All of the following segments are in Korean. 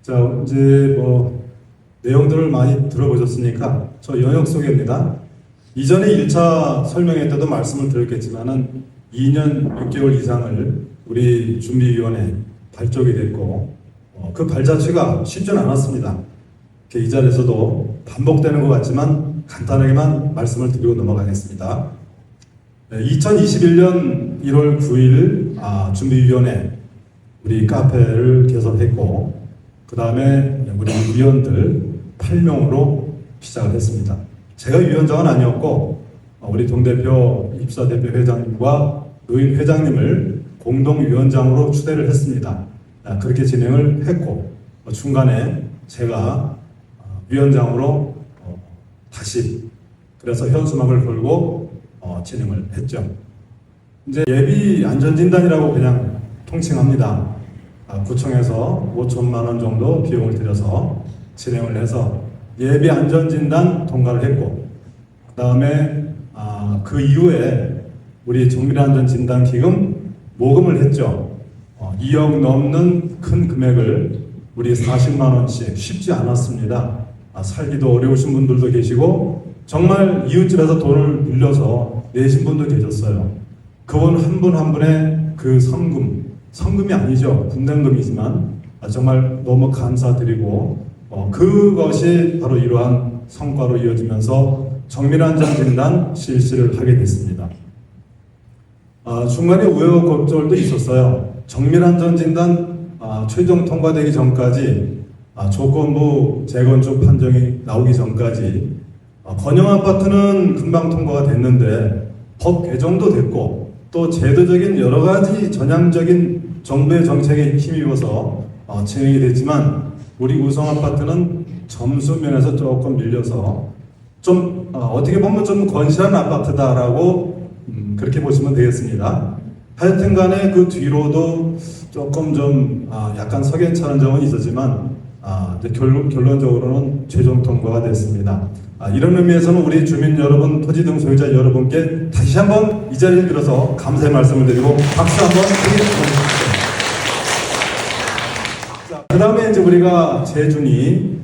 자, 이제 내용들을 많이 들어보셨으니까 저 영역 소개입니다. 이전에 1차 설명회 때도 말씀을 드렸겠지만은 2년 6개월 이상을 우리 준비위원회 발족이 됐고 그 발자취가 쉽지는 않았습니다. 이 자리에서도 반복되는 것 같지만 간단하게만 말씀을 드리고 넘어가겠습니다. 2021년 1월 9일 준비위원회 우리 카페를 개설했고 그 다음에 우리 위원들 8명으로 시작을 했습니다. 제가 위원장은 아니었고 우리 동대표 입사대표 회장님과 노인 회장님을 공동위원장으로 추대를 했습니다. 그렇게 진행을 했고 중간에 제가 위원장으로 다시 그래서 현수막을 걸고 진행을 했죠. 이제 예비 안전진단이라고 그냥 통칭합니다. 구청에서 5천만 원 정도 비용을 들여서 진행을 해서 예비 안전진단 통과를 했고 그 다음에 그 이후에 우리 정밀안전진단기금 모금을 했죠. 2억 넘는 큰 금액을 우리 40만 원씩 쉽지 않았습니다. 살기도 어려우신 분들도 계시고 정말 이웃집에서 돈을 빌려서 내신 분도 계셨어요. 그분 한 분 한 분의 그 성금이 아니죠. 분담금이지만 정말 너무 감사드리고 그것이 바로 이러한 성과로 이어지면서 정밀안전진단 실시를 하게 됐습니다. 중간에 우여곡절도 있었어요. 정밀안전진단 최종 통과되기 전까지 조건부 재건축 판정이 나오기 전까지 건영 아파트는 금방 통과가 됐는데 법 개정도 됐고 또 제도적인 여러 가지 전향적인 정부의 정책에 힘입어서 진행이 됐지만 우리 우성 아파트는 점수 면에서 조금 밀려서 좀 어떻게 보면 좀 건실한 아파트다라고 그렇게 보시면 되겠습니다. 하여튼 간에 그 뒤로도 조금 좀 약간 석연찮은 점은 있었지만 결론적으로는 최종 통과가 됐습니다. 이런 의미에서는 우리 주민 여러분, 토지 등 소유자 여러분께 다시 한번 이 자리를 빌어서 감사의 말씀을 드리고 박수 한번 드리겠습니다. 그 다음에 이제 우리가 재준이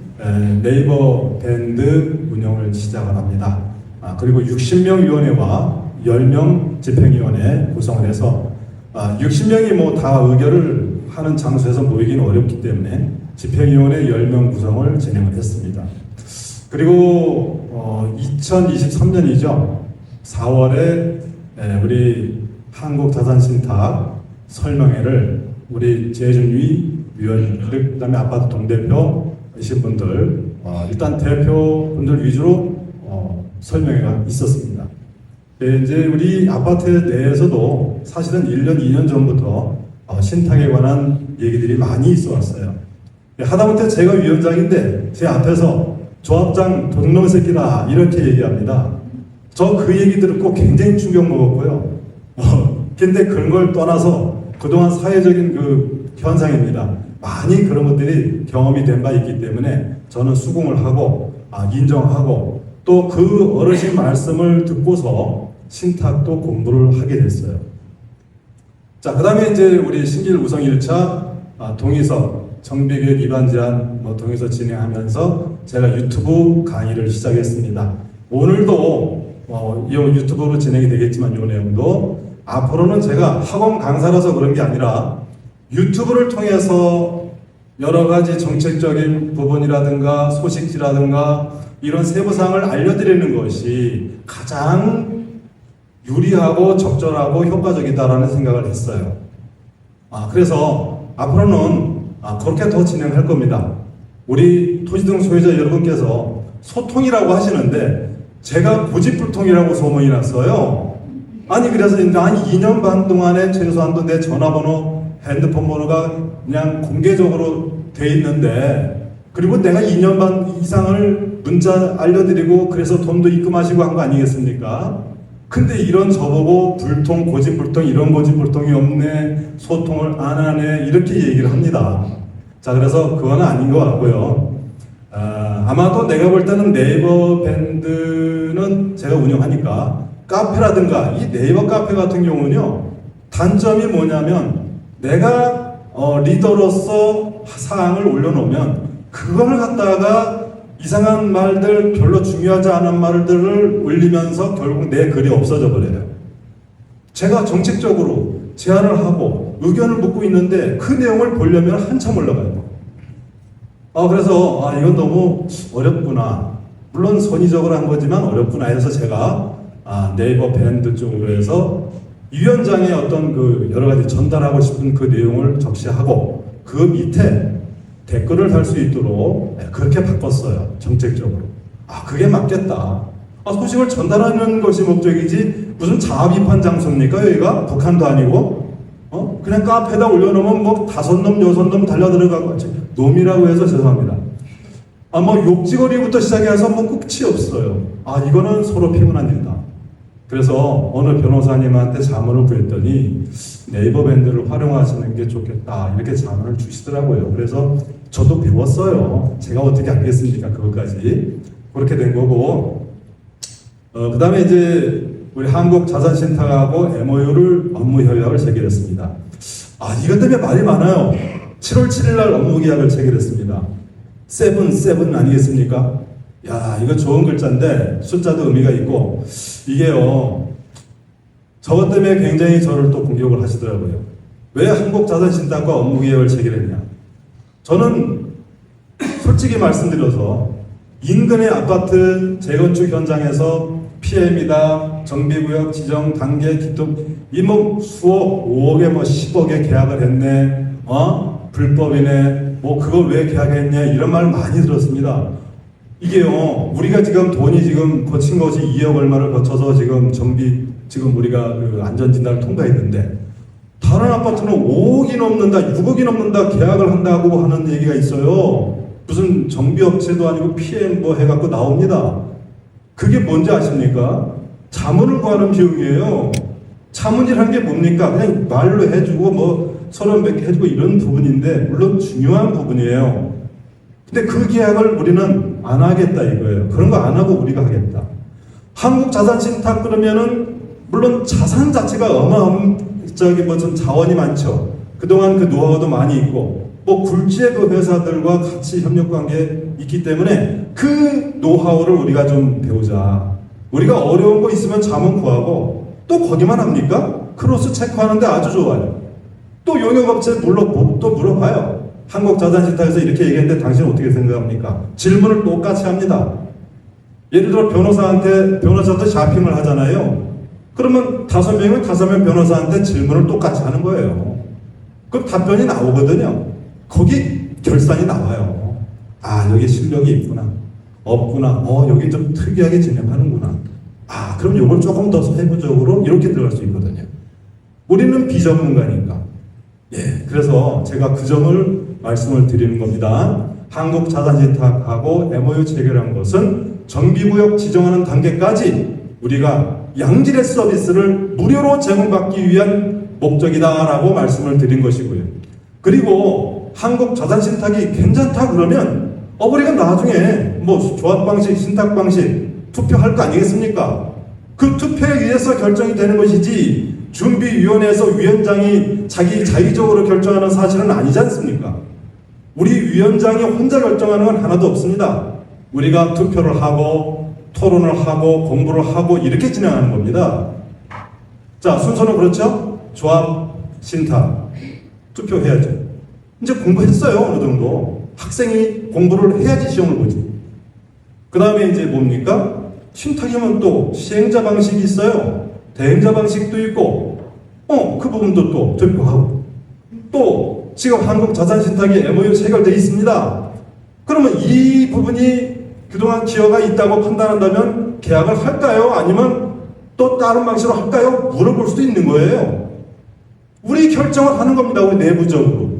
네이버 밴드 운영을 시작을 합니다. 그리고 60명 위원회와 10명 집행위원회 구성을 해서 60명이 다 의결을 하는 장소에서 모이기는 어렵기 때문에 집행위원회 10명 구성을 진행을 했습니다. 그리고 2023년이죠. 4월에 우리 한국자산신탁 설명회를 우리 재준위 위원들 그다음에 아파트 동대표이신 분들 일단 대표분들 위주로 설명회가 있었습니다. 이제 우리 아파트 내에서도 사실은 1년, 2년 전부터 신탁에 관한 얘기들이 많이 있어 왔어요. 하다못해 제가 위원장인데 제 앞에서 조합장 도둑놈 새끼다 이렇게 얘기합니다. 저 그 얘기 듣고 굉장히 충격 먹었고요. 근데 그런 걸 떠나서 그동안 사회적인 그 현상입니다. 많이 그런 것들이 경험이 된 바 있기 때문에 저는 수긍을 하고 인정하고 또 그 어르신 말씀을 듣고서 신탁도 공부를 하게 됐어요. 자, 그 다음에 이제 우리 신길 우성 1차 동의서 정비계획 위반 제한 동의서 진행하면서 제가 유튜브 강의를 시작했습니다. 오늘도 이 유튜브로 진행이 되겠지만 이 내용도 앞으로는 제가 학원 강사라서 그런 게 아니라 유튜브를 통해서 여러 가지 정책적인 부분이라든가 소식지라든가 이런 세부사항을 알려드리는 것이 가장 유리하고 적절하고 효과적이다라는 생각을 했어요. 그래서 앞으로는 그렇게 더 진행할 겁니다. 우리 토지등 소유자 여러분께서 소통이라고 하시는데 제가 고집불통이라고 소문이 났어요. 그래서 한 2년 반 동안에 최소한도 내 전화번호, 핸드폰 번호가 그냥 공개적으로 돼 있는데 그리고 내가 2년 반 이상을 문자 알려드리고 그래서 돈도 입금하시고 한 거 아니겠습니까? 근데 이런 저보고 불통, 고집불통, 이런 고집불통이 없네, 소통을 안 하네 이렇게 얘기를 합니다. 자, 그래서 그건 아닌 것 같고요. 아마도 내가 볼 때는 네이버 밴드는 제가 운영하니까 카페라든가 이 네이버 카페 같은 경우는요 단점이 뭐냐면 내가 리더로서 사항을 올려놓으면 그걸 갖다가 이상한 말들, 별로 중요하지 않은 말들을 올리면서 결국 내 글이 없어져 버려요. 제가 정책적으로 제안을 하고 의견을 묻고 있는데 그 내용을 보려면 한참 올라가요. 그래서 이건 너무 어렵구나. 물론 선의적으로 한 거지만 어렵구나 해서 제가 네이버 밴드 쪽으로 해서 이 위원장의 어떤 그 여러 가지 전달하고 싶은 그 내용을 적시하고 그 밑에 댓글을 달 수 있도록 그렇게 바꿨어요. 정책적으로. 그게 맞겠다. 소식을 전달하는 것이 목적이지 무슨 자아 비판 장소입니까? 여기가 북한도 아니고 그냥 카페에다 올려놓으면 뭐 5놈 6놈 달려들어가고 놈이라고 해서 죄송합니다. 뭐 욕지거리부터 시작해서 뭐 끝이 없어요. 이거는 서로 피곤한 일이다. 그래서 어느 변호사님한테 자문을 구했더니 네이버 밴드를 활용하시는 게 좋겠다 이렇게 자문을 주시더라고요. 그래서 저도 배웠어요. 제가 어떻게 알겠습니까? 그것까지 그렇게 된 거고 그 다음에 이제 우리 한국자산신탁하고 MOU를 업무 협약을 체결했습니다. 이것 때문에 말이 많아요. 7월 7일 날 업무 계약을 체결했습니다. 7 아니겠습니까? 이거 좋은 글자인데 숫자도 의미가 있고 이게요. 저것 때문에 굉장히 저를 또 공격을 하시더라고요. 왜 한국자산신탁과 업무 계약을 체결했냐? 저는 솔직히 말씀드려서 인근의 아파트 재건축 현장에서 PM이다, 정비구역 지정 단계 기톱 뭐 수억, 5억에 뭐 10억에 계약을 했네, 불법이네, 뭐 그걸 왜 계약했냐 이런 말 많이 들었습니다. 이게요, 우리가 지금 돈이 지금 거친 것이 2억 얼마를 거쳐서 지금 지금 우리가 그 안전진단을 통과했는데 다른 아파트는 5억이 넘는다, 6억이 넘는다 계약을 한다고 하는 얘기가 있어요. 무슨 정비업체도 아니고 PM 뭐 해갖고 나옵니다. 그게 뭔지 아십니까? 자문을 구하는 비용이에요. 자문이라는 게 뭡니까? 그냥 말로 해주고 뭐 서로 몇 개 해주고 이런 부분인데 물론 중요한 부분이에요. 근데 그 계약을 우리는 안 하겠다 이거예요. 그런 거 안 하고 우리가 하겠다. 한국자산신탁 그러면은 물론 자산 자체가 무슨 자원이 많죠. 그동안 그 노하우도 많이 있고 뭐 굴지의 그 회사들과 같이 협력 관계에 있기 때문에 그 노하우를 우리가 좀 배우자. 우리가 어려운 거 있으면 자문 구하고 또 거기만 합니까? 크로스 체크하는데 아주 좋아요. 또 용역업체 또 물어봐요. 한국자산신탁에서 이렇게 얘기했는데 당신 어떻게 생각합니까? 질문을 똑같이 합니다. 예를 들어 변호사한테 샤핑을 하잖아요. 그러면 5명은 5명 변호사한테 질문을 똑같이 하는 거예요. 그럼 답변이 나오거든요. 거기 결산이 나와요. 여기 실력이 있구나. 없구나. 여기 좀 특이하게 진행하는구나. 그럼 이걸 조금 더 세부적으로 이렇게 들어갈 수 있거든요. 우리는 비전문가니까. 그래서 제가 그 점을 말씀을 드리는 겁니다. 한국자산신탁하고 MOU 체결한 것은 정비구역 지정하는 단계까지 우리가 양질의 서비스를 무료로 제공받기 위한 목적이다라고 말씀을 드린 것이고요. 그리고 한국자산신탁이 괜찮다 그러면 우리가 나중에 뭐 조합방식, 신탁방식 투표할 거 아니겠습니까? 그 투표에 의해서 결정이 되는 것이지 준비위원회에서 위원장이 자기적으로 결정하는 사실은 아니지 않습니까? 우리 위원장이 혼자 결정하는 건 하나도 없습니다. 우리가 투표를 하고 토론을 하고 공부를 하고 이렇게 진행하는 겁니다. 자, 순서는 그렇죠? 조합, 신탁, 투표해야죠. 이제 공부했어요, 어느 정도. 학생이 공부를 해야지 시험을 보지. 그 다음에 이제 뭡니까? 신탁이면 또 시행자 방식이 있어요. 대행자 방식도 있고, 그 부분도 또 투표하고. 또 지금 한국자산신탁이 MOU 체결되어 있습니다. 그러면 이 부분이 그동안 기여가 있다고 판단한다면 계약을 할까요? 아니면 또 다른 방식으로 할까요? 물어볼 수도 있는 거예요. 우리 결정을 하는 겁니다. 우리 내부적으로.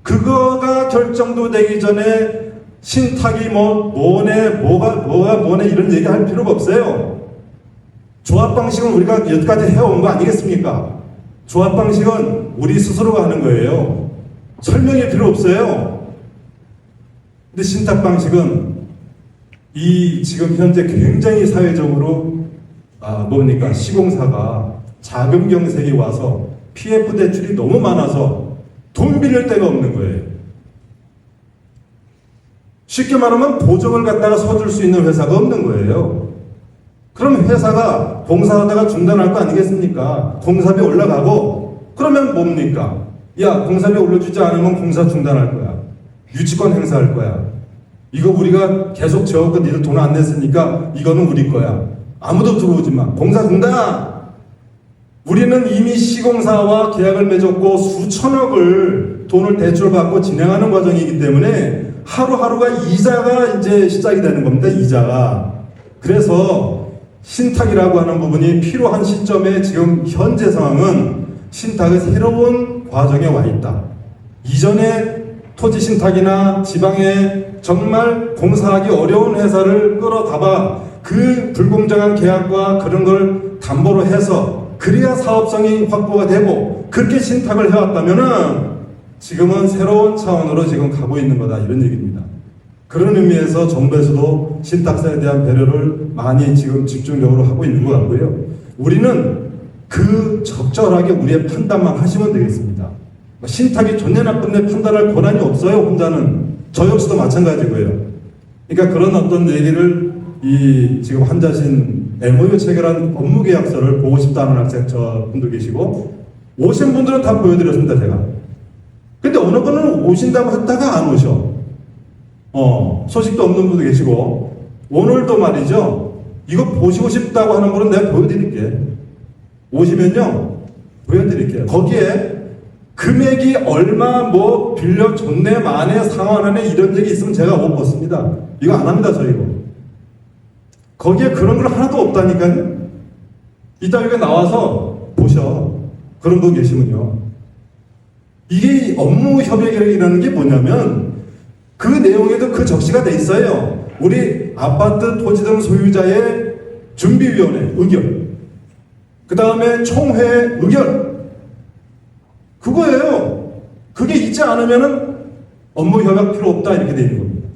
그거가 결정도 되기 전에 신탁이 뭐가 뭐네 이런 얘기 할 필요가 없어요. 조합 방식은 우리가 여기까지 해온 거 아니겠습니까? 조합 방식은 우리 스스로가 하는 거예요. 설명이 필요 없어요. 근데 신탁 방식은 지금 현재 굉장히 사회적으로 시공사가 자금 경색이 와서 PF 대출이 너무 많아서 돈 빌릴 데가 없는 거예요. 쉽게 말하면 보증을 갖다가 서줄 수 있는 회사가 없는 거예요. 그럼 회사가 공사하다가 중단할 거 아니겠습니까? 공사비 올라가고 그러면 뭡니까? 야, 공사비 올려주지 않으면 공사 중단할 거야. 유치권 행사할 거야. 이거 우리가 계속 지어갖고 니들 돈 안 냈으니까 이거는 우리 거야. 아무도 들어오지 마. 공사 중단! 우리는 이미 시공사와 계약을 맺었고 수천억을 돈을 대출받고 진행하는 과정이기 때문에 하루하루가 이자가 이제 시작이 되는 겁니다. 이자가. 그래서 신탁이라고 하는 부분이 필요한 시점에 지금 현재 상황은 신탁의 새로운 과정에 와 있다. 이전에 토지 신탁이나 지방에 정말 공사하기 어려운 회사를 끌어다봐 그 불공정한 계약과 그런 걸 담보로 해서 그래야 사업성이 확보가 되고 그렇게 신탁을 해왔다면은 지금은 새로운 차원으로 지금 가고 있는 거다 이런 얘기입니다. 그런 의미에서 정부에서도 신탁사에 대한 배려를 많이 지금 집중적으로 하고 있는 것 같고요. 우리는 그 적절하게 우리의 판단만 하시면 되겠습니다. 신탁이 좋네 나쁘네 판단할 권한이 없어요. 혼자는. 저 역시도 마찬가지고요. 그러니까 그런 어떤 얘기를 이 지금 환자신 MOU 체결한 업무계약서를 보고 싶다는 학생 저분도 계시고 오신 분들은 다 보여드렸습니다. 제가. 근데 어느 분은 오신다고 했다가 안 오셔. 소식도 없는 분도 계시고 오늘도 말이죠. 이거 보시고 싶다고 하는 분은 내가 보여드릴게. 오시면요. 보여드릴게요. 거기에 금액이 얼마 뭐 빌려줬네 마네 상환하네 이런 얘기 있으면 제가 못 벗습니다. 이거 안 합니다. 저 이거. 거기에 그런 걸 하나도 없다니까요. 이따 여기 나와서 보셔. 그런 분 계시면요. 이게 업무 협약이라는 게 뭐냐면 그 내용에도 그 적시가 돼 있어요. 우리 아파트 토지 등 소유자의 준비위원회 의결, 그 다음에 총회 의결, 그거예요. 그게 있지 않으면은 업무 협약 필요 없다 이렇게 돼 있는 겁니다.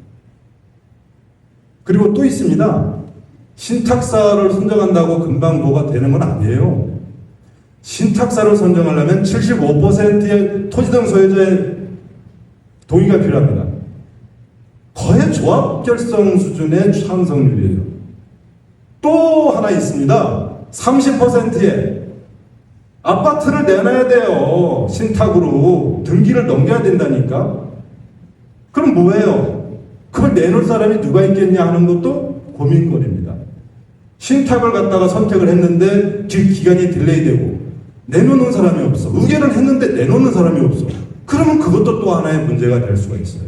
그리고 또 있습니다. 신탁사를 선정한다고 금방 뭐가 되는 건 아니에요. 신탁사를 선정하려면 75%의 토지 등 소유자의 동의가 필요합니다. 거의 조합 결성 수준의 찬성률이에요. 또 하나 있습니다. 30%의 아파트를 내놔야 돼요. 신탁으로 등기를 넘겨야 된다니까. 그럼 뭐예요? 그걸 내놓을 사람이 누가 있겠냐 하는 것도 고민거리입니다. 신탁을 갖다가 선택을 했는데 기간이 딜레이되고 내놓는 사람이 없어. 의결을 했는데 내놓는 사람이 없어. 그러면 그것도 또 하나의 문제가 될 수가 있어요.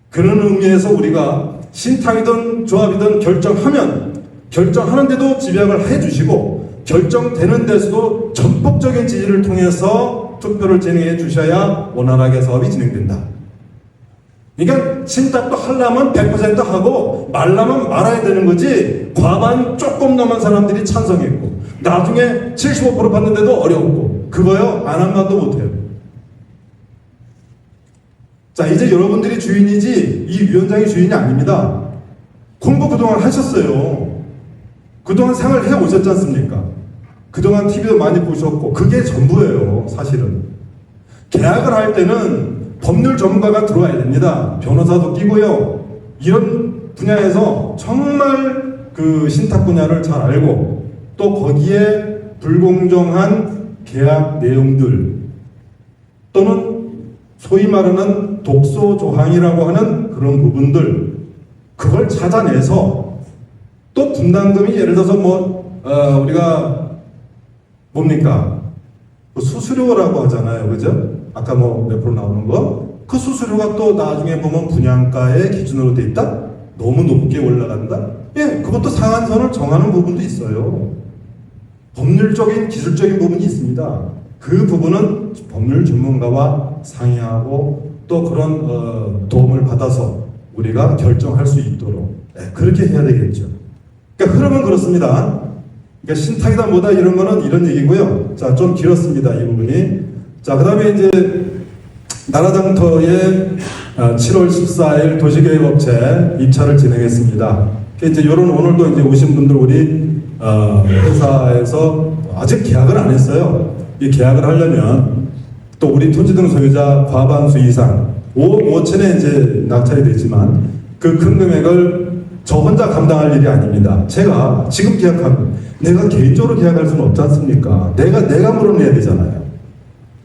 그런 의미에서 우리가 신탁이든 조합이든 결정하는데도 집약을 해주시고 결정되는 데서도 전폭적인 지지를 통해서 투표를 진행해 주셔야 원활하게 사업이 진행된다. 그러니까 신탁도 하려면 100% 하고 말라면 말아야 되는 거지. 과반 조금 넘은 사람들이 찬성했고 나중에 75% 받는데도 어려웠고 그거요 안 한 말도 못해요. 자, 이제 여러분들이 주인이지 이 위원장이 주인이 아닙니다. 공부 그동안 하셨어요. 그동안 생활해 오셨지 않습니까? 그동안 TV도 많이 보셨고 그게 전부예요. 사실은 계약을 할 때는 법률 전문가가 들어와야 됩니다. 변호사도 끼고요. 이런 분야에서 정말 그 신탁 분야를 잘 알고 또 거기에 불공정한 계약 내용들 또는 소위 말하는 독소 조항이라고 하는 그런 부분들 그걸 찾아내서 또 분담금이 예를 들어서 우리가 뭡니까? 그 수수료라고 하잖아요. 그죠? 아까 몇 프로 나오는 거? 그 수수료가 또 나중에 보면 분양가의 기준으로 돼 있다? 너무 높게 올라간다? 예, 그것도 상한선을 정하는 부분도 있어요. 법률적인, 기술적인 부분이 있습니다. 그 부분은 법률 전문가와 상의하고 또 그런 도움을 받아서 우리가 결정할 수 있도록 그렇게 해야 되겠죠. 그러니까 흐름은 그렇습니다. 그러니까 신탁이다 뭐다 이런 거는 이런 얘기고요. 자, 좀 길었습니다. 이 부분이. 자, 그 다음에 이제 나라장터에 7월 14일 도시계획업체 입찰을 진행했습니다. 이제 이런 오늘도 이제 오신 분들 우리 회사에서 아직 계약을 안 했어요. 이 계약을 하려면 또 우리 토지 등 소유자 과반수 이상 5억 5천에 이제 낙찰이 됐지만 그 큰 금액을 저 혼자 감당할 일이 아닙니다. 제가 지금 계약하면 내가 개인적으로 계약할 수는 없지 않습니까? 내가 물어내야 되잖아요.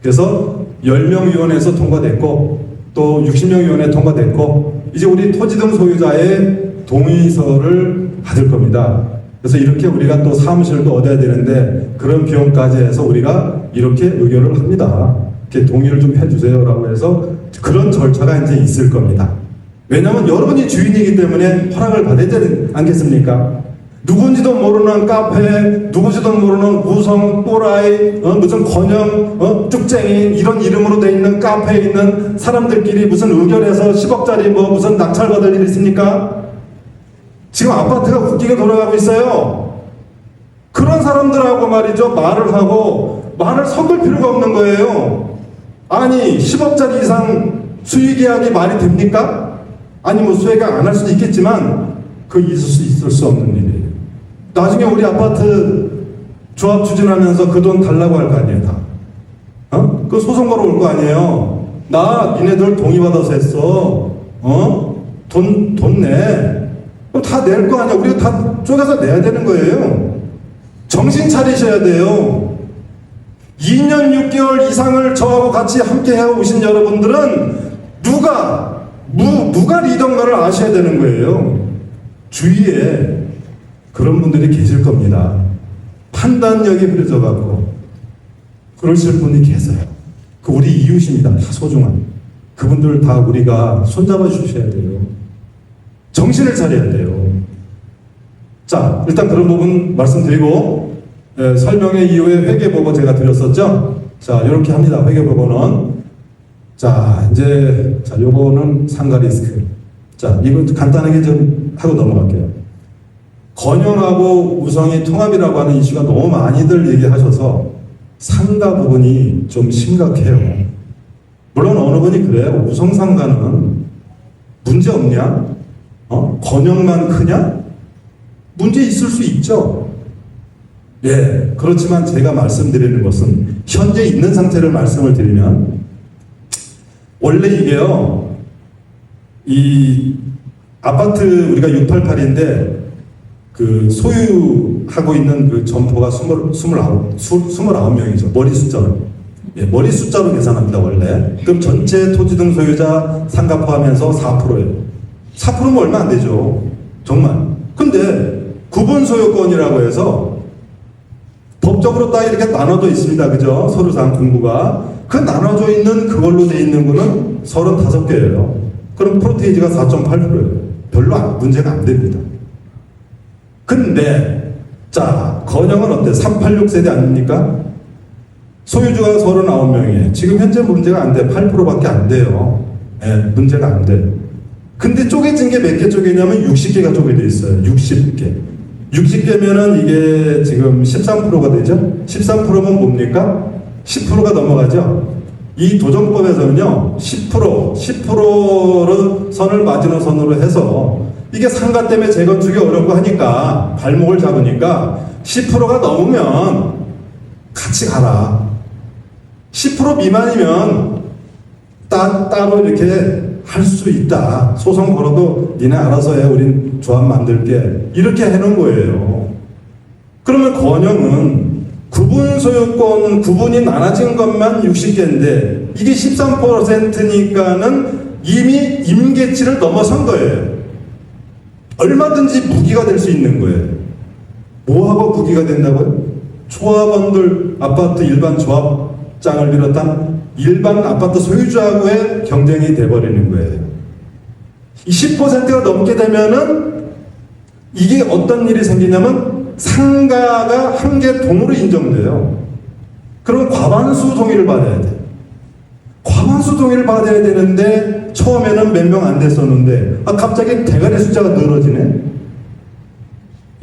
그래서 10명 위원회에서 통과됐고 또 60명 위원회 통과됐고 이제 우리 토지 등 소유자의 동의서를 받을 겁니다. 그래서 이렇게 우리가 또 사무실도 얻어야 되는데 그런 비용까지 해서 우리가 이렇게 의결을 합니다. 이렇게 동의를 좀 해주세요라고 해서 그런 절차가 이제 있을 겁니다. 왜냐하면 여러분이 주인이기 때문에 허락을 받아야 되지 않겠습니까? 누군지도 모르는 카페, 누군지도 모르는 우성, 또라이, 무슨 건영, 쭉쟁이 이런 이름으로 돼 있는 카페에 있는 사람들끼리 무슨 의결해서 10억짜리 뭐 무슨 낙찰 받을 일 있습니까? 지금 아파트가 웃기게 돌아가고 있어요. 그런 사람들하고 말이죠. 말을 섞을 필요가 없는 거예요. 아니 10억짜리 이상 수의 계약이 말이 됩니까? 아니 뭐 수혜가 안 할 수도 있겠지만 그 있을 수 없는 일이에요. 나중에 우리 아파트 조합 추진하면서 그 돈 달라고 할 거 아니에요, 다. 그 소송 걸어올 거 아니에요. 나 니네들 동의받아서 했어. 돈 내. 다 낼 거 아니야. 우리가 다 쪼개서 내야 되는 거예요. 정신 차리셔야 돼요. 2년 6개월 이상을 저하고 같이 함께 해오신 여러분들은 누가 리더인가를 아셔야 되는 거예요. 주위에 그런 분들이 계실 겁니다. 판단력이 흐려져갖고 그러실 분이 계세요. 그 우리 이웃입니다. 다 소중한. 그분들 다 우리가 손잡아 주셔야 돼요. 정신을 차려야 돼요. 자, 일단 그런 부분 말씀드리고 설명회 이후에 회계보고 제가 드렸었죠. 자, 이렇게 합니다. 회계보고는 자, 이제 요거는 상가 리스크. 자, 이거 간단하게 좀 하고 넘어갈게요. 건영하고 우성이 통합이라고 하는 이슈가 너무 많이들 얘기하셔서 상가 부분이 좀 심각해요. 물론 어느 분이 그래요. 우성 상가는 문제 없냐? 건영만 크냐? 문제 있을 수 있죠. 예, 그렇지만 제가 말씀드리는 것은 현재 있는 상태를 말씀을 드리면 원래 이게요, 이 아파트 우리가 688인데 그 소유하고 있는 그 점포가 29명이죠. 머리 숫자로. 예, 머리 숫자로 계산합니다, 원래. 그럼 전체 토지 등 소유자 상가 포함해서 4%예요. 4%면 얼마 안 되죠. 정말. 근데 구분 소유권이라고 해서 법적으로 딱 이렇게 나눠져 있습니다. 그죠? 서류상 공부가. 그 나눠져 있는 그걸로 돼 있는 거는 35개예요. 그럼 프로테이지가 4.8%예요. 별로 문제가 안 됩니다. 근데 자, 건영은 어때? 386세대 아닙니까? 소유주가 39명이에요. 지금 현재 문제가 안 돼. 8%밖에 안 돼요. 예, 문제가 안 돼요. 근데 쪼개진 게 몇 개 쪼개냐면 60개가 쪼개져 있어요. 60개. 60개면은 이게 지금 13%가 되죠? 13%면 뭡니까? 10%가 넘어가죠? 이 도정법에서는요, 10%를 선을 마지노선으로 해서 이게 상가 때문에 재건축이 어렵고 하니까 발목을 잡으니까 10%가 넘으면 같이 가라. 10% 미만이면 따로 이렇게 할 수 있다. 소송 걸어도 니네 알아서 해. 우린 조합 만들게. 이렇게 해놓은 거예요. 그러면 건영은 구분 소유권 구분이 나눠진 것만 60개인데 이게 13%니까는 이미 임계치를 넘어선 거예요. 얼마든지 무기가 될 수 있는 거예요. 뭐하고 무기가 된다고요? 조합원들, 아파트 일반 조합장을 비롯한 일반 아파트 소유주하고의 경쟁이 돼버리는 거예요. 이 10%가 넘게 되면은 이게 어떤 일이 생기냐면 상가가 한 개 동으로 인정돼요. 그럼 과반수 동의를 받아야 돼. 과반수 동의를 받아야 되는데 처음에는 몇 명 안 됐었는데 갑자기 대가리 숫자가 늘어지네.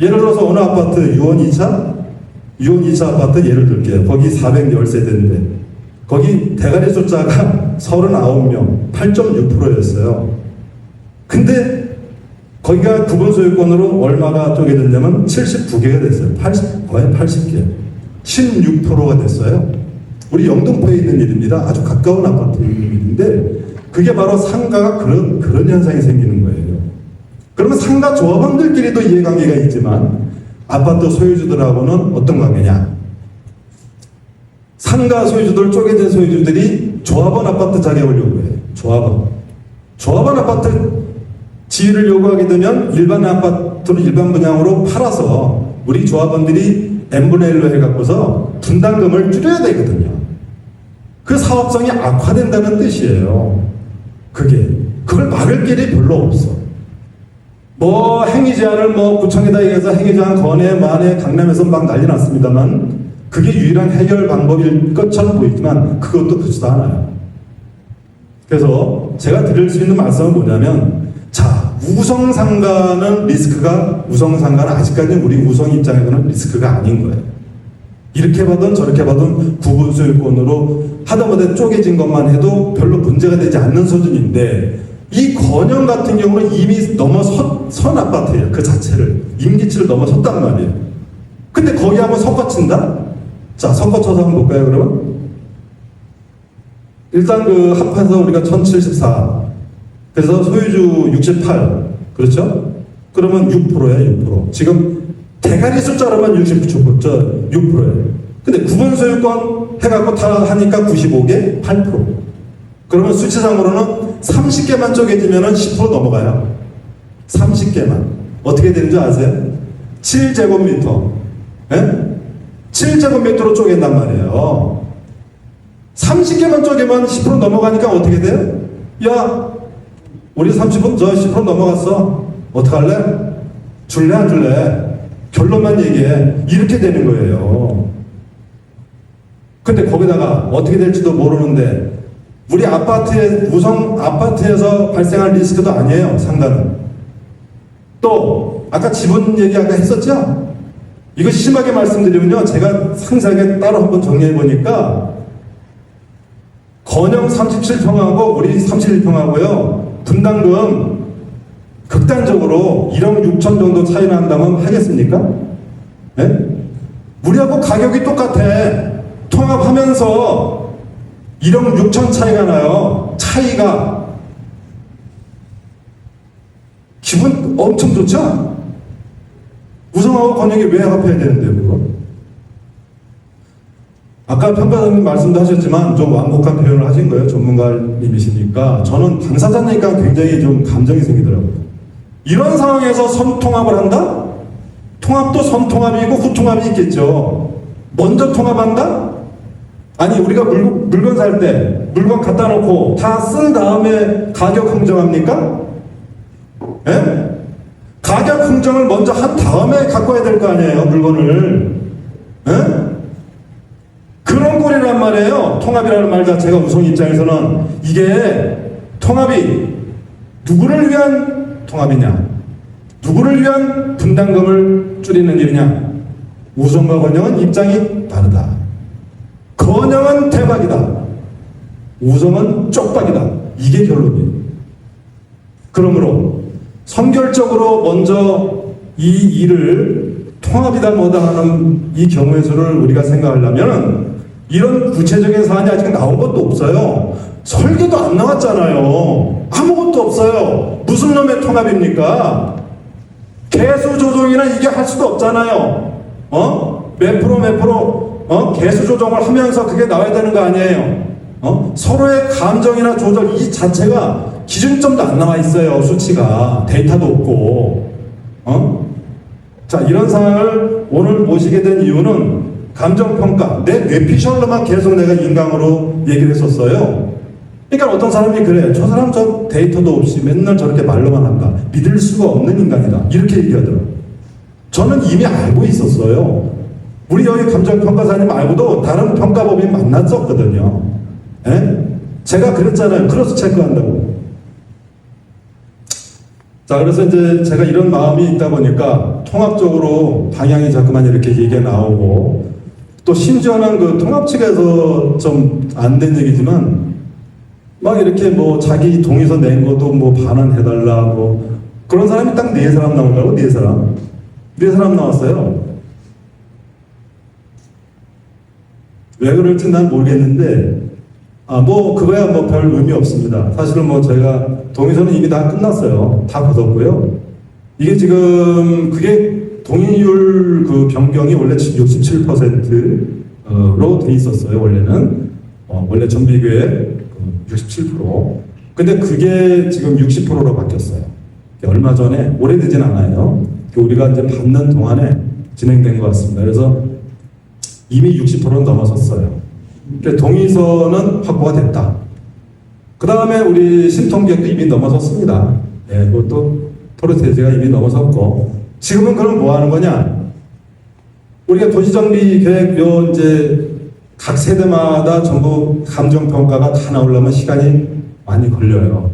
예를 들어서 어느 아파트 유원 2차 아파트 예를 들게요. 거기 410세대인데 거기 대가리 숫자가 39명, 8.6%였어요. 근데 거기가 구분 소유권으로 얼마가 쪼개졌냐면 79개가 됐어요. 거의 80개. 16%가 됐어요. 우리 영등포에 있는 일입니다. 아주 가까운 아파트 일인데 그게 바로 상가가 그런 현상이 생기는 거예요. 그러면 상가 조합원들끼리도 이해관계가 있지만 아파트 소유주들하고는 어떤 관계냐? 상가 소유주들, 쪼개진 소유주들이 조합원 아파트 자격을 요구해요. 조합원 아파트 지위를 요구하게 되면 일반 아파트로 일반 분양으로 팔아서 우리 조합원들이 n분의 1로 해갖고서 분담금을 줄여야 되거든요. 그 사업성이 악화된다는 뜻이에요. 그걸 막을 길이 별로 없어. 뭐 행위 제한을 구청에다 얘기해서 행위 제한 건에 만에 강남에서 막 난리 났습니다만 그게 유일한 해결 방법일 것처럼 보이지만 그것도 그렇지도 않아요. 그래서 제가 드릴 수 있는 말씀은 뭐냐면, 자, 우성상가는 아직까지는 우리 우성 입장에서는 리스크가 아닌 거예요. 이렇게 받은 저렇게 받은 구분 소유권으로 하다못해 쪼개진 것만 해도 별로 문제가 되지 않는 수준인데, 이 건영 같은 경우는 이미 넘어선 아파트예요. 그 자체를. 임기치를 넘어섰단 말이에요. 근데 거기 한번 섞어친다? 자, 섞어쳐서 한번 볼까요, 그러면? 일단 합해서 우리가 1074. 그래서 소유주 68. 그렇죠? 그러면 6%예요, 6%. 지금 대가리 숫자로만 6%예요. 근데 구분 소유권 해갖고 다 하니까 95개, 8%. 그러면 수치상으로는 30개만 쪼개지면 10% 넘어가요. 30개만. 어떻게 되는 줄 아세요? 7제곱미터. 예? 7제곱미터로 쪼갠단 말이에요. 30개만 쪼개면 10% 넘어가니까 어떻게 돼요? 야, 우리 10% 넘어갔어. 어떡할래? 줄래 안 줄래? 결론만 얘기해. 이렇게 되는 거예요. 근데 거기다가 어떻게 될지도 모르는데 우리 우성 아파트에서 발생할 리스크도 아니에요, 상가는. 또 아까 지분 얘기 아까 했었죠? 이거 심하게 말씀드리면요, 제가 상세하게 따로 한번 정리해 보니까 건영 37평하고 우리 31평하고요 분담금 극단적으로 1억 6천 정도 차이 난다면 하겠습니까? 네? 우리하고 가격이 똑같아. 통합하면서 1억 6천 차이가 나요. 차이가. 기분 엄청 좋죠? 우성하고 건영이 왜 합해야 되는데요, 그거? 아까 평가자님 말씀도 하셨지만 좀 완곡한 표현을 하신 거예요. 전문가님이시니까. 저는 당사자니까 굉장히 좀 감정이 생기더라고요. 이런 상황에서 선통합을 한다? 통합도 선통합이고 후통합이 있겠죠. 먼저 통합한다? 아니, 우리가 물건 살 때 물건 갖다 놓고 다 쓴 다음에 가격 흥정합니까? 예? 가격 흥정을 먼저 한 다음에 갖고 와야 될 거 아니에요, 물건을. 예? 그런 꼴이란 말이에요. 통합이라는 말 자체가 우성 입장에서는 이게 통합이 누구를 위한 통합이냐, 누구를 위한 분담금을 줄이는 일이냐. 우성과 건영은 입장이 다르다. 건영은 대박이다, 우성은 쪽박이다. 이게 결론이에요. 그러므로 선결적으로 먼저 이 일을 통합이다 뭐다 하는 이 경우의 수를 우리가 생각하려면 이런 구체적인 사안이 아직 나온 것도 없어요. 설계도 안 나왔잖아요. 아무것도 없어요. 무슨 놈의 통합입니까? 개수 조정이나 이게 할 수도 없잖아요. 몇 프로 개수 조정을 하면서 그게 나와야 되는 거 아니에요. 서로의 감정이나 조절 이 자체가 기준점도 안 나와 있어요. 수치가. 데이터도 없고. 자, 이런 상황을 오늘 모시게 된 이유는 감정평가, 내 뇌피셜로만 계속 내가 인강으로 얘기를 했었어요. 그러니까 어떤 사람이 그래, 저 사람 저 데이터도 없이 맨날 저렇게 말로만 한다, 믿을 수가 없는 인간이다, 이렇게 얘기하더라고요. 저는 이미 알고 있었어요. 우리 여기 감정평가사님 말고도 다른 평가법인 만났었거든요. 예? 제가 그랬잖아요. 크로스 체크한다고. 자, 그래서 이제 제가 이런 마음이 있다 보니까 통합적으로 방향이 자꾸만 이렇게 얘기가 나오고, 또 심지어는 그 통합 측에서 좀 안 된 얘기지만 막 이렇게 뭐 자기 동의서 낸 것도 뭐 반환해달라 뭐 그런 사람이 딱 4사람 나오더라고. 4사람. 4사람 나왔어요. 왜 그럴지 난 모르겠는데 뭐 그거야 뭐 별 의미 없습니다. 사실은 뭐 저희가 동의서는 이미 다 끝났어요. 다 받았고요. 이게 지금 그게 동의율 그 변경이 원래 67%로 돼 있었어요. 원래는 원래 정비계획 67%. 근데 그게 지금 60%로 바뀌었어요. 얼마 전에 오래되진 않아요. 우리가 이제 받는 동안에 진행된 것 같습니다. 그래서 이미 60%는 넘어섰어요. 동의서는 확보가 됐다. 그 다음에 우리 신통계획도 이미 넘어섰습니다. 예, 그것도 토르테지가 이미 넘어섰고, 지금은 그럼 뭐 하는 거냐? 우리가 도시정비 계획 이제 각 세대마다 전부 감정평가가 다 나오려면 시간이 많이 걸려요.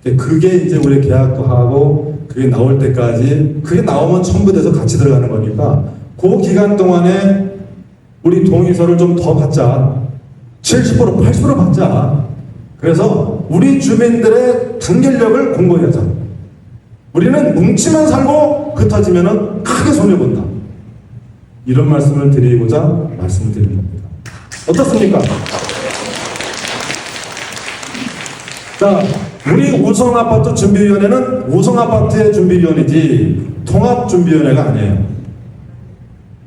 그게 이제 우리 계약도 하고, 그게 나올 때까지, 그게 나오면 첨부돼서 같이 들어가는 거니까, 그 기간 동안에 우리 동의서를 좀 더 받자. 70%, 80% 받자. 그래서 우리 주민들의 단결력을 공고히 하자. 우리는 뭉치만 살고 흩어지면은 크게 손해본다. 이런 말씀을 드리고자 말씀을 드리는 겁니다. 어떻습니까? 자, 우리 우성아파트 준비위원회는 우성아파트의 준비위원회지 통합준비위원회가 아니에요.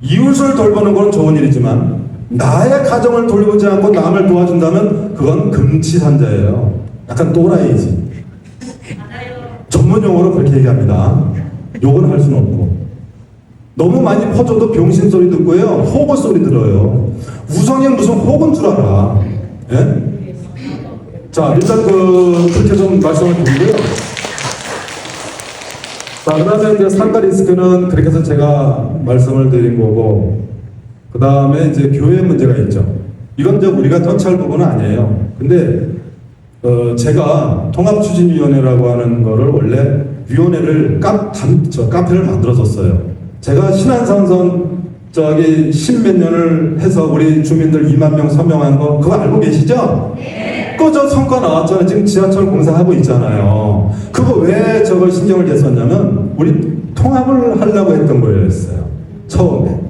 이웃을 돌보는 건 좋은 일이지만 나의 가정을 돌보지 않고 남을 도와준다면 그건 금치산자예요. 약간 또라이지. 전문 용어로 그렇게 얘기합니다. 욕은 할 수는 없고. 너무 많이 퍼져도 병신 소리 듣고요. 호구 소리 들어요. 우성이 무슨 호구인 줄 알아. 예? 자, 일단 그렇게 좀 말씀을 드리고요. 자, 그 다음에 이제 상가 리스크는 그렇게 해서 제가 말씀을 드린 거고, 그 다음에 이제 교회 문제가 있죠. 이건 이제 우리가 터치할 부분은 아니에요. 근데, 제가 통합추진위원회라고 하는 거를 원래 위원회를 카페를 만들었었어요. 제가 신안산선 저기 10몇 년을 해서 우리 주민들 2만 명 서명한 거 그거 알고 계시죠? 네. 그거 저 성과 나왔잖아요. 지금 지하철 공사하고 있잖아요. 그거 왜 저걸 신경을 냈었냐면 우리 통합을 하려고 했던 거였어요. 처음에.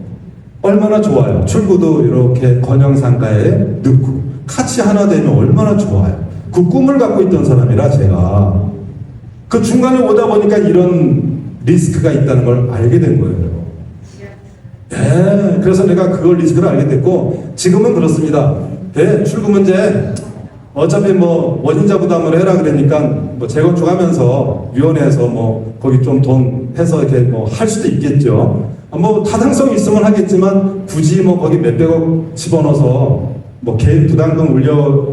얼마나 좋아요. 출구도 이렇게 건영상가에 넣고 같이 하나 되면 얼마나 좋아요. 그 꿈을 갖고 있던 사람이라 제가 그 중간에 오다 보니까 이런 리스크가 있다는 걸 알게 된 거예요. 예, 그래서 내가 그걸 리스크를 알게 됐고 지금은 그렇습니다. 예, 출구 문제 어차피 뭐 원인자 부담을 해라 그러니까 뭐 재건축하면서 위원회에서 뭐 거기 좀 돈 해서 이렇게 뭐 할 수도 있겠죠. 뭐 타당성이 있으면 하겠지만 굳이 뭐 거기 몇백억 집어넣어서 뭐 개인 부담금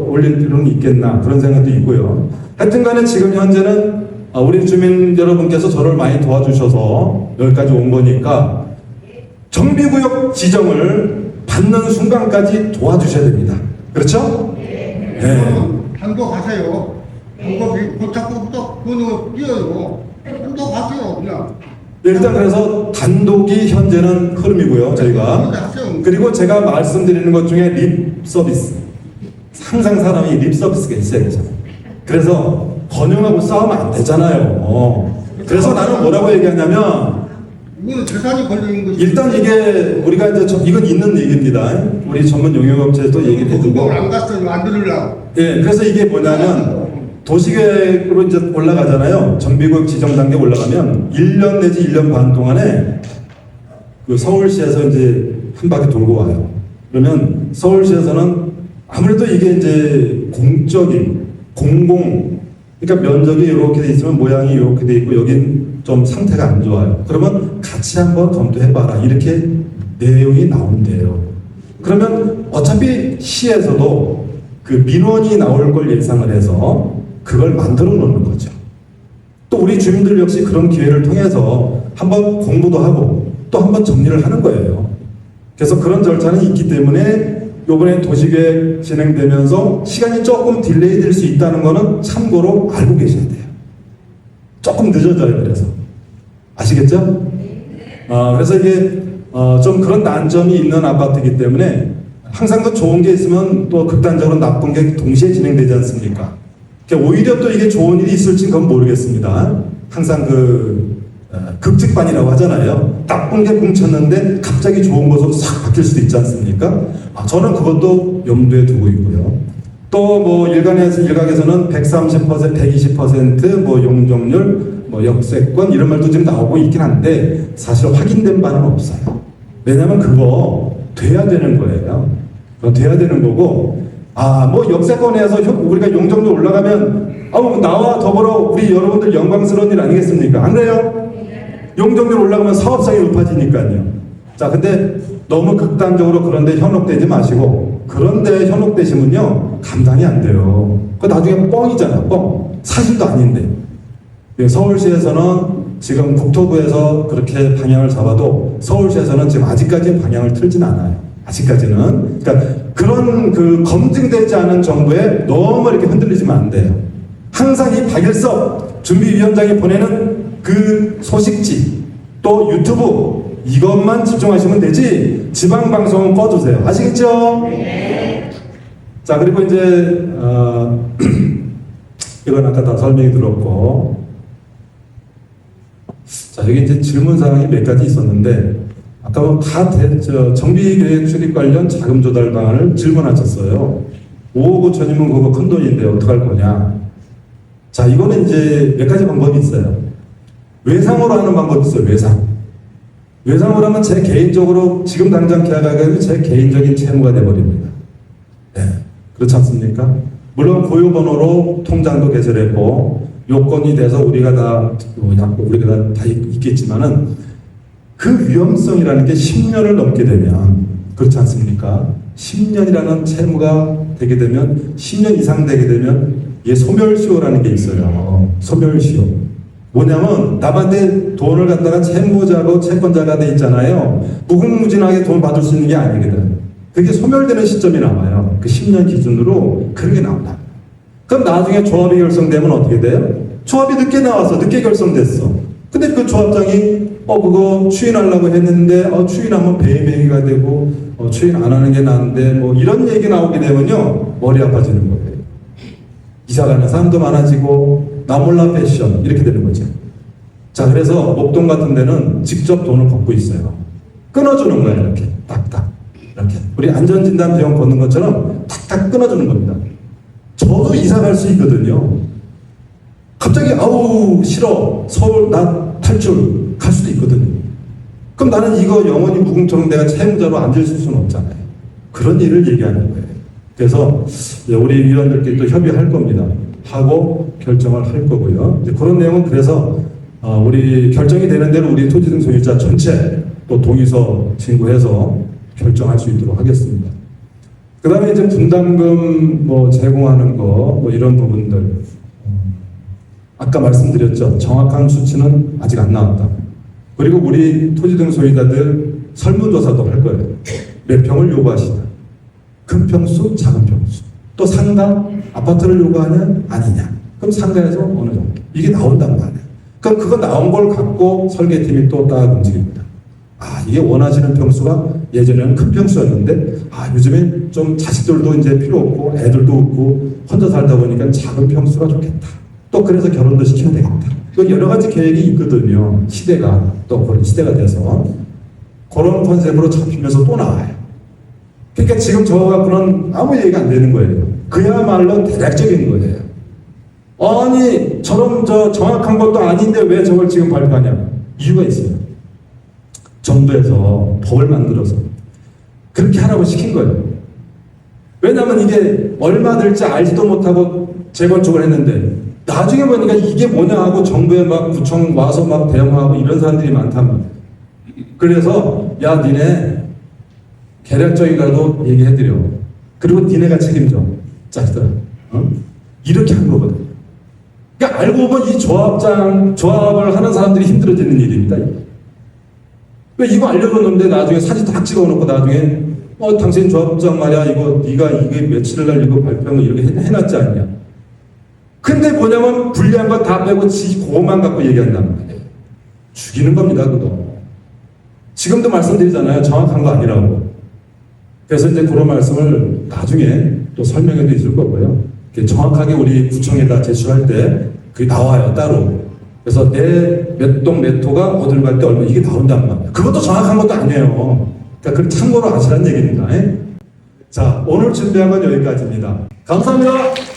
올릴 필요는 있겠나 그런 생각도 있고요. 하여튼간에 지금 현재는 우리 주민 여러분께서 저를 많이 도와주셔서 여기까지 온 거니까 정비구역 지정을 받는 순간까지 도와주셔야 됩니다. 그렇죠? 네. 단독하세요. 단독 자꾸부터 돈을 띄어요. 단독하세요 그냥. 일단 그래서 단독이 현재는 흐름이고요. 저희가 그리고 제가 말씀드리는 것 중에 립 서비스 항상 사람이 립 서비스가 있어야 되잖아요. 그래서 건영하고 싸우면 안 되잖아요. 그래서 나는 뭐라고 얘기하냐면 이거는 재산이 걸리는 거지. 일단 이게 우리가 이제 이건 있는 얘기입니다. 우리 전문 용역업체에도 얘기를 해두고. 그걸 안 갔어요. 만들으려고. 예, 그래서 이게 뭐냐면 도시계획으로 이제 올라가잖아요. 정비구역 지정 단계 올라가면 1년 내지 1년 반 동안에 그 서울시에서 이제 한 바퀴 돌고 와요. 그러면 서울시에서는 아무래도 이게 이제 공적인 그러니까 면적이 이렇게 돼 있으면 모양이 이렇게 돼 있고 여긴 좀 상태가 안 좋아요. 그러면 같이 한번 검토해봐라 이렇게 내용이 나온대요. 그러면 어차피 시에서도 그 민원이 나올 걸 예상을 해서 그걸 만들어 놓는 거죠. 또 우리 주민들 역시 그런 기회를 통해서 한번 공부도 하고 또 한번 정리를 하는 거예요. 그래서 그런 절차는 있기 때문에 이번에 도시계획 진행되면서 시간이 조금 딜레이 될 수 있다는 거는 참고로 알고 계셔야 돼요. 조금 늦어져요. 그래서 아시겠죠? 그래서 이게 좀 그런 난점이 있는 아파트이기 때문에 항상 더 좋은 게 있으면 또 극단적으로 나쁜 게 동시에 진행되지 않습니까? 오히려 또 이게 좋은 일이 있을지는 그건 모르겠습니다. 항상 극직반이라고 하잖아요. 나쁜 게 뭉쳤는데 갑자기 좋은 것으로 싹 바뀔 수도 있지 않습니까? 저는 그것도 염두에 두고 있고요. 또 뭐 일각에서는 130%, 120%, 뭐 용적률, 뭐 역세권 이런 말도 지금 나오고 있긴 한데 사실 확인된 바는 없어요. 왜냐면 그거 돼야 되는 거예요. 돼야 되는 거고, 뭐 역세권에서 우리가 용적률 올라가면 나와 더불어 우리 여러분들 영광스러운 일 아니겠습니까? 안 그래요? 용적률 올라가면 사업성이 높아지니까요. 자, 근데 너무 극단적으로 그런데 현혹되지 마시고, 그런데 현혹되시면요 감당이 안 돼요. 그 나중에 뻥이잖아, 뻥. 사실도 아닌데. 서울시에서는 지금 국토부에서 그렇게 방향을 잡아도 서울시에서는 지금 아직까지 방향을 틀진 않아요. 아직까지는. 그러니까 그런 그 검증되지 않은 정보에 너무 이렇게 흔들리시면 안 돼요. 항상 이 박일섭 준비위원장이 보내는 그 소식지 또 유튜브 이것만 집중하시면 되지 지방방송은 꺼주세요. 아시겠죠? 네. 자, 그리고 이제 이건 아까 다 설명이 들었고, 자, 여기 이제 질문사항이 몇 가지 있었는데 아까 다 정비계획 수립 관련 자금 조달 방안을 질문하셨어요. 5억 5천이면 그거 큰 돈인데 어떡할 거냐. 자, 이거는 이제 몇 가지 방법이 있어요. 외상으로 하는 방법이 있어요. 외상으로 하면 제 개인적으로 지금 당장 계약하게 제 개인적인 채무가 돼버립니다. 네, 그렇지 않습니까? 물론 고유번호로 통장도 개설했고 요건이 돼서 우리가 다 있겠지만은 그 위험성이라는 게 10년을 넘게 되면, 그렇지 않습니까? 10년이라는 채무가 되게 되면, 10년 이상 되게 되면 이게 소멸시효라는 게 있어요. 소멸시효. 뭐냐면 남한테 돈을 갖다가 채무자고 채권자가 돼 있잖아요. 무궁무진하게 돈 받을 수 있는 게 아니거든. 그게 소멸되는 시점이 나와요. 그 10년 기준으로 그런 게 나온다. 그럼 나중에 조합이 결성되면 어떻게 돼요? 조합이 늦게 나와서 늦게 결성됐어. 근데 그 조합장이 그거 추인하려고 했는데 추인하면 배임행위가 되고 추인 안 하는 게 나은데 뭐 이런 얘기 나오게 되면요 머리 아파지는 거예요. 이사 가는 사람도 많아지고 나 몰라 패션 이렇게 되는 거죠. 자, 그래서 목동 같은 데는 직접 돈을 걷고 있어요. 끊어주는 거예요. 이렇게 딱딱 이렇게 우리 안전진단 비용 걷는 것처럼 탁탁 끊어주는 겁니다. 저도 이사 갈 수 있거든요. 갑자기 아우 싫어 서울 나 탈출 갈 수도 있거든요. 그럼 나는 이거 영원히 무궁처럼 내가 채무자로 앉을 수는 없잖아요. 그런 일을 얘기하는 거예요. 그래서 우리 위원들끼리 또 협의할 겁니다. 하고 결정을 할 거고요. 이제 그런 내용은 그래서 우리 결정이 되는 대로 우리 토지 등 소유자 전체 또 동의서 진구해서 결정할 수 있도록 하겠습니다. 그 다음에 이제 분담금 뭐 제공하는 거 뭐 이런 부분들 아까 말씀드렸죠. 정확한 수치는 아직 안 나왔다. 그리고 우리 토지 등 소유자들 설문조사도 할 거예요. 몇 평을 요구하시냐. 큰 평수, 작은 평수. 또 상가, 아파트를 요구하냐, 아니냐. 그럼 상가에서 어느 정도. 이게 나온단 말이에요. 그럼 그거 나온 걸 갖고 설계팀이 또 딱 움직입니다. 이게 원하시는 평수가 예전에는 큰 평수였는데, 요즘엔 좀 자식들도 이제 필요 없고, 애들도 없고, 혼자 살다 보니까 작은 평수가 좋겠다. 또 그래서 결혼도 시키면 되겠다. 그 여러 가지 계획이 있거든요. 시대가, 또 그런 시대가 돼서. 그런 컨셉으로 잡히면서 또 나와요. 그러니까 지금 저거 갖고는 아무 얘기가 안 되는 거예요. 그야말로 대략적인 거예요. 아니, 저런 정확한 것도 아닌데 왜 저걸 지금 발표하냐? 이유가 있어요. 정부에서 법을 만들어서 그렇게 하라고 시킨 거예요. 왜냐하면 이게 얼마 들지 알지도 못하고 재건축을 했는데 나중에 보니까 이게 뭐냐 하고 정부에 막 구청 와서 막 대응하고 이런 사람들이 많단 말이에요. 그래서 야 니네 계략적이라도 얘기해드려. 그리고 니네가 책임져. 자식들. 이렇게 한 거거든. 그러니까 알고 보면 이 조합을 하는 사람들이 힘들어지는 일입니다. 왜 이거 알려줬는데 나중에 사진 딱 찍어놓고 나중에 당신 조합장 말이야 이거 네가 이게 며칠 날 이거 발표한 거 이렇게 해놨지 않냐. 근데 뭐냐면 불리한 거 다 빼고 지 그것만 갖고 얘기한다는 거예요. 죽이는 겁니다 그거. 지금도 말씀드리잖아요. 정확한 거 아니라고. 그래서 이제 그런 말씀을 나중에 또 설명해도 있을 거고요. 정확하게 우리 구청에다 제출할 때 그게 나와요 따로. 그래서 내 몇 동 몇 호가 어딜 갈 때 얼마 이게 나온단 말이에요. 그것도 정확한 것도 아니에요. 그러니까 그걸 참고로 아시라는 얘기입니다. 자, 오늘 준비한 건 여기까지입니다. 감사합니다.